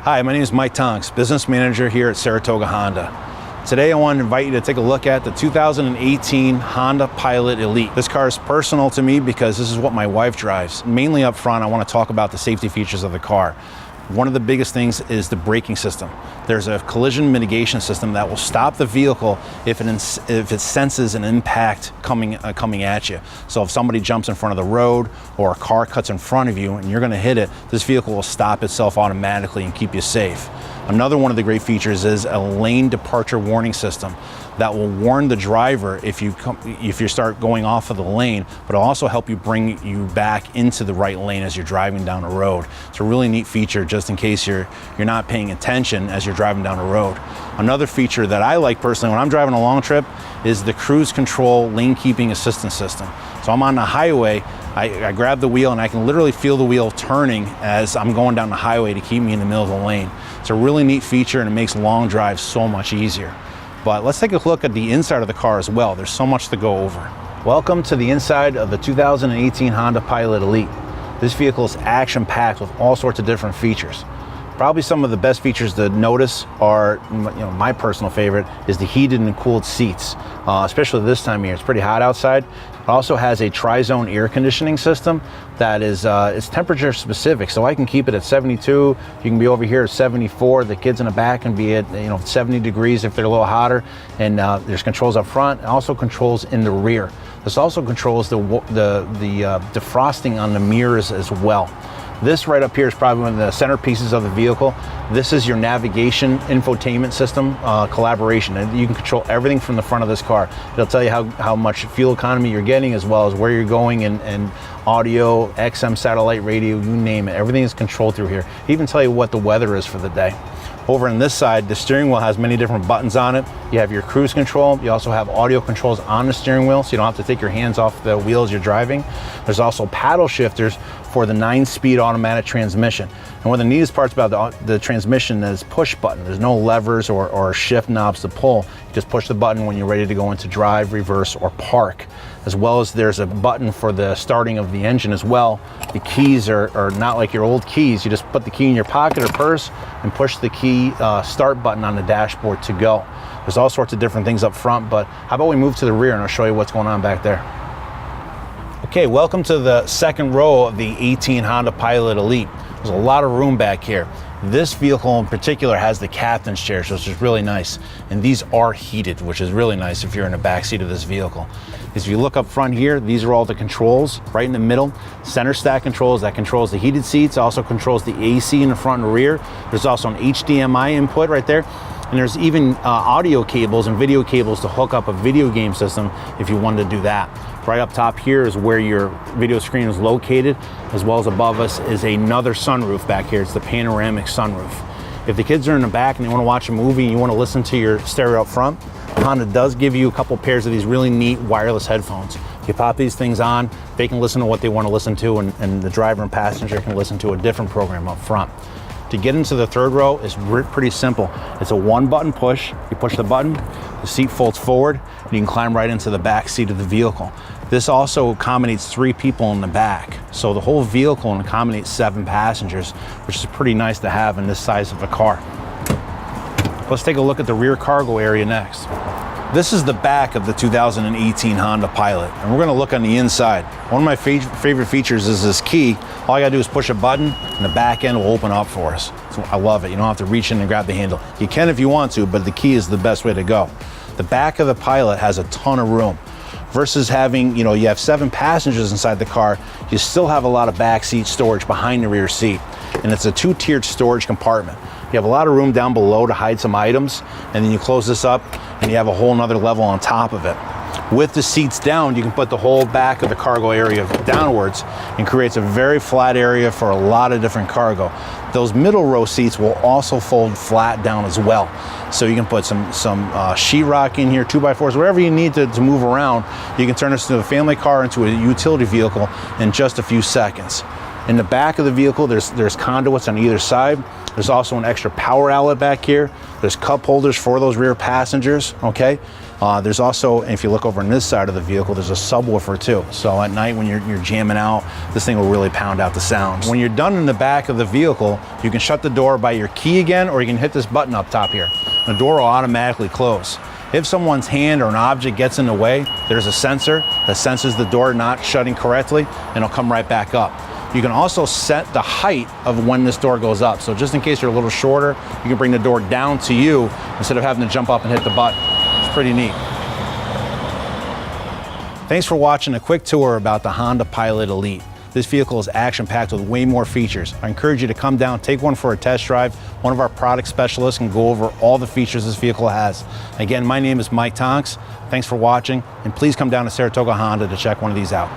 Hi, my name is Mike Tonks, business manager here at Saratoga Honda. Today I want to invite you to take a look at the 2018 Honda Pilot Elite. This car is personal to me because this is what my wife drives. Mainly up front, I want to talk about the safety features of the car. One of the biggest things is the braking system. There's a collision mitigation system that will stop the vehicle if it senses an impact coming at you. So if somebody jumps in front of the road or a car cuts in front of you and you're going to hit it, this vehicle will stop itself automatically and keep you safe. Another one of the great features is a lane departure warning system that will warn the driver if you start going off of the lane, but it'll also help you bring you back into the right lane as you're driving down the road. It's a really neat feature just in case you're not paying attention as you're driving down the road. Another feature that I like personally when I'm driving a long trip is the cruise control lane keeping assistance system. So I'm on the highway, I grab the wheel and I can literally feel the wheel turning as I'm going down the highway to keep me in the middle of the lane. It's a really neat feature and it makes long drives so much easier. But let's take a look at the inside of the car as well. There's so much to go over. Welcome to the inside of the 2018 Honda Pilot Elite. This vehicle is action-packed with all sorts of different features. Probably some of the best features to notice are, my personal favorite is the heated and cooled seats, especially this time of year. It's pretty hot outside. It also has a tri-zone air conditioning system that is it's temperature specific, so I can keep it at 72. You can be over here at 74. The kids in the back can be at 70 degrees if they're a little hotter. And there's controls up front, and also controls in the rear. This also controls the defrosting on the mirrors as well. This right up here is probably one of the centerpieces of the vehicle. This is your navigation infotainment system collaboration, and you can control everything from the front of this car. It'll tell you how much fuel economy you're getting, as well as where you're going, and audio, XM satellite radio, you name it. Everything is controlled through here. It even tell you what the weather is for the day. Over on this side, the steering wheel has many different buttons on it. You have your cruise control. You also have audio controls on the steering wheel, so you don't have to take your hands off the wheel as you're driving. There's also paddle shifters for the 9-speed automatic transmission. And one of the neatest parts about the transmission is push button. There's no levers or shift knobs to pull. You just push the button when you're ready to go into drive, reverse, or park. As well as there's a button for the starting of the engine as well. The keys are not like your old keys. You just put the key in your pocket or purse and push the key start button on the dashboard to go. There's all sorts of different things up front, but how about we move to the rear and I'll show you what's going on back there. Okay, welcome to the second row of the 18 Honda Pilot Elite. There's a lot of room back here. This vehicle in particular has the captain's chairs, which is really nice. And these are heated, which is really nice if you're in the back seat of this vehicle. If you look up front here, these are all the controls. Right in the middle, center stack controls, that controls the heated seats, also controls the AC in the front and rear. There's also an HDMI input right there. And there's even audio cables and video cables to hook up a video game system if you wanted to do that. Right up top here is where your video screen is located, as well as above us is another sunroof back here. It's the panoramic sunroof. If the kids are in the back and they want to watch a movie and you want to listen to your stereo up front, Honda does give you a couple pairs of these really neat wireless headphones. You pop these things on, they can listen to what they want to listen to, and the driver and passenger can listen to a different program up front. To get into the third row is pretty simple. It's a one-button push. You push the button, the seat folds forward, and you can climb right into the back seat of the vehicle. This also accommodates 3 people in the back. So the whole vehicle accommodates 7 passengers, which is pretty nice to have in this size of a car. Let's take a look at the rear cargo area next. This is the back of the 2018 Honda Pilot, and we're going to look on the inside. One of my favorite features is this key. All I got to do is push a button, and the back end will open up for us. So I love it. You don't have to reach in and grab the handle. You can if you want to, but the key is the best way to go. The back of the Pilot has a ton of room. Versus having, you have 7 passengers inside the car, you still have a lot of backseat storage behind the rear seat. And it's a 2-tiered storage compartment. You have a lot of room down below to hide some items, and then you close this up and you have a whole nother level on top of it. With the seats down, you can put the whole back of the cargo area downwards and creates a very flat area for a lot of different cargo. Those middle row seats will also fold flat down as well. So you can put some sheetrock in here, 2x4s, whatever you need to move around. You can turn this into a family car, into a utility vehicle in just a few seconds. In the back of the vehicle, there's conduits on either side. There's also an extra power outlet back here. There's cup holders for those rear passengers, okay? There's also, if you look over on this side of the vehicle, there's a subwoofer too. So at night when you're jamming out, this thing will really pound out the sound. When you're done in the back of the vehicle, you can shut the door by your key again, or you can hit this button up top here. The door will automatically close. If someone's hand or an object gets in the way, there's a sensor that senses the door not shutting correctly, and it'll come right back up. You can also set the height of when this door goes up. So just in case you're a little shorter, you can bring the door down to you instead of having to jump up and hit the button. It's pretty neat. Thanks for watching a quick tour about the Honda Pilot Elite. This vehicle is action-packed with way more features. I encourage you to come down, take one for a test drive. One of our product specialists can go over all the features this vehicle has. Again, my name is Mike Tonks. Thanks for watching, and please come down to Saratoga Honda to check one of these out.